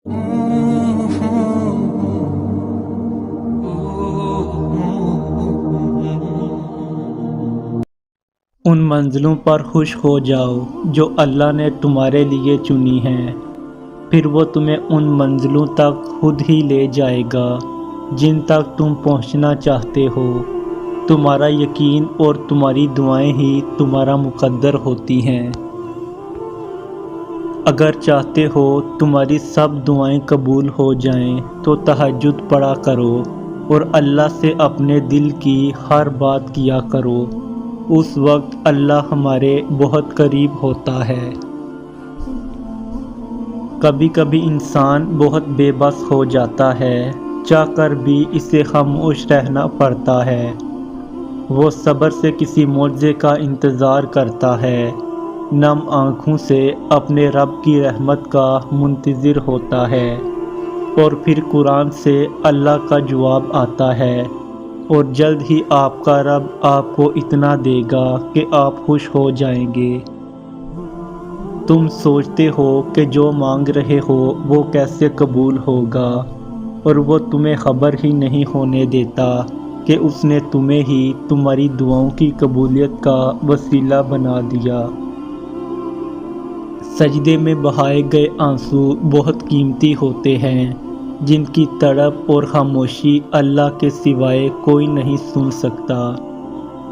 ان منزلوں پر خوش ہو جاؤ جو اللہ نے تمہارے لیے چنی ہیں، پھر وہ تمہیں ان منزلوں تک خود ہی لے جائے گا جن تک تم پہنچنا چاہتے ہو۔ تمہارا یقین اور تمہاری دعائیں ہی تمہارا مقدر ہوتی ہیں۔ اگر چاہتے ہو تمہاری سب دعائیں قبول ہو جائیں تو تہجد پڑھا کرو اور اللہ سے اپنے دل کی ہر بات کیا کرو، اس وقت اللہ ہمارے بہت قریب ہوتا ہے۔ کبھی کبھی انسان بہت بے بس ہو جاتا ہے، چاہ کر بھی اسے خاموش رہنا پڑتا ہے۔ وہ صبر سے کسی معجزے کا انتظار کرتا ہے، نم آنکھوں سے اپنے رب کی رحمت کا منتظر ہوتا ہے، اور پھر قرآن سے اللہ کا جواب آتا ہے، اور جلد ہی آپ کا رب آپ کو اتنا دے گا کہ آپ خوش ہو جائیں گے۔ تم سوچتے ہو کہ جو مانگ رہے ہو وہ کیسے قبول ہوگا، اور وہ تمہیں خبر ہی نہیں ہونے دیتا کہ اس نے تمہیں ہی تمہاری دعاؤں کی قبولیت کا وسیلہ بنا دیا۔ سجدے میں بہائے گئے آنسو بہت قیمتی ہوتے ہیں، جن کی تڑپ اور خاموشی اللہ کے سوائے کوئی نہیں سن سکتا۔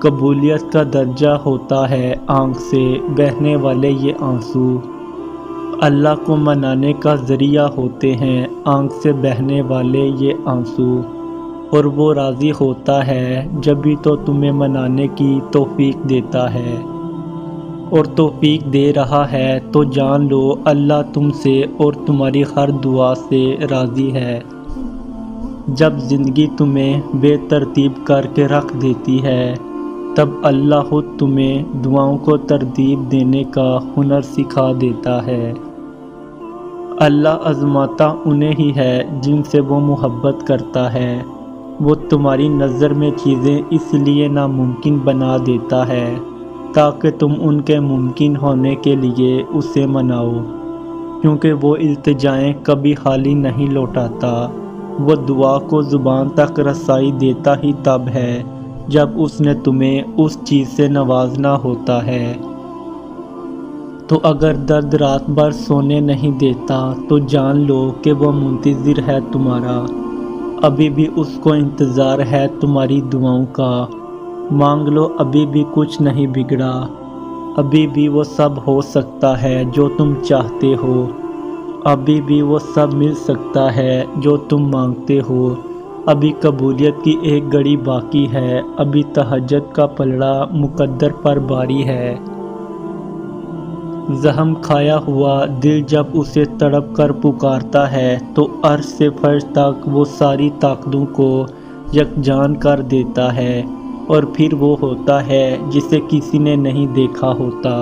قبولیت کا درجہ ہوتا ہے آنکھ سے بہنے والے یہ آنسو۔ اللہ کو منانے کا ذریعہ ہوتے ہیں آنکھ سے بہنے والے یہ آنسو، اور وہ راضی ہوتا ہے جبھی تو تمہیں منانے کی توفیق دیتا ہے، اور توفیق دے رہا ہے تو جان لو اللہ تم سے اور تمہاری ہر دعا سے راضی ہے۔ جب زندگی تمہیں بے ترتیب کر کے رکھ دیتی ہے تب اللہ خود تمہیں دعاؤں کو ترتیب دینے کا ہنر سکھا دیتا ہے۔ اللہ آزماتا انہیں ہی ہے جن سے وہ محبت کرتا ہے۔ وہ تمہاری نظر میں چیزیں اس لیے ناممکن بنا دیتا ہے تاکہ تم ان کے ممکن ہونے کے لیے اسے مناؤ، کیونکہ وہ التجائیں کبھی خالی نہیں لوٹاتا۔ وہ دعا کو زبان تک رسائی دیتا ہی تب ہے جب اس نے تمہیں اس چیز سے نوازنا ہوتا ہے۔ تو اگر درد رات بھر سونے نہیں دیتا تو جان لو کہ وہ منتظر ہے تمہارا، ابھی بھی اس کو انتظار ہے تمہاری دعاؤں کا۔ مانگ لو، ابھی بھی کچھ نہیں بگڑا، ابھی بھی وہ سب ہو سکتا ہے جو تم چاہتے ہو، ابھی بھی وہ سب مل سکتا ہے جو تم مانگتے ہو۔ ابھی قبولیت کی ایک گھڑی باقی ہے، ابھی تہجد کا پلڑا مقدر پر باری ہے۔ زخم کھایا ہوا دل جب اسے تڑپ کر پکارتا ہے تو عرش سے فرش تک وہ ساری طاقتوں کو یکجان کر دیتا ہے، اور پھر وہ ہوتا ہے جسے کسی نے نہیں دیکھا ہوتا۔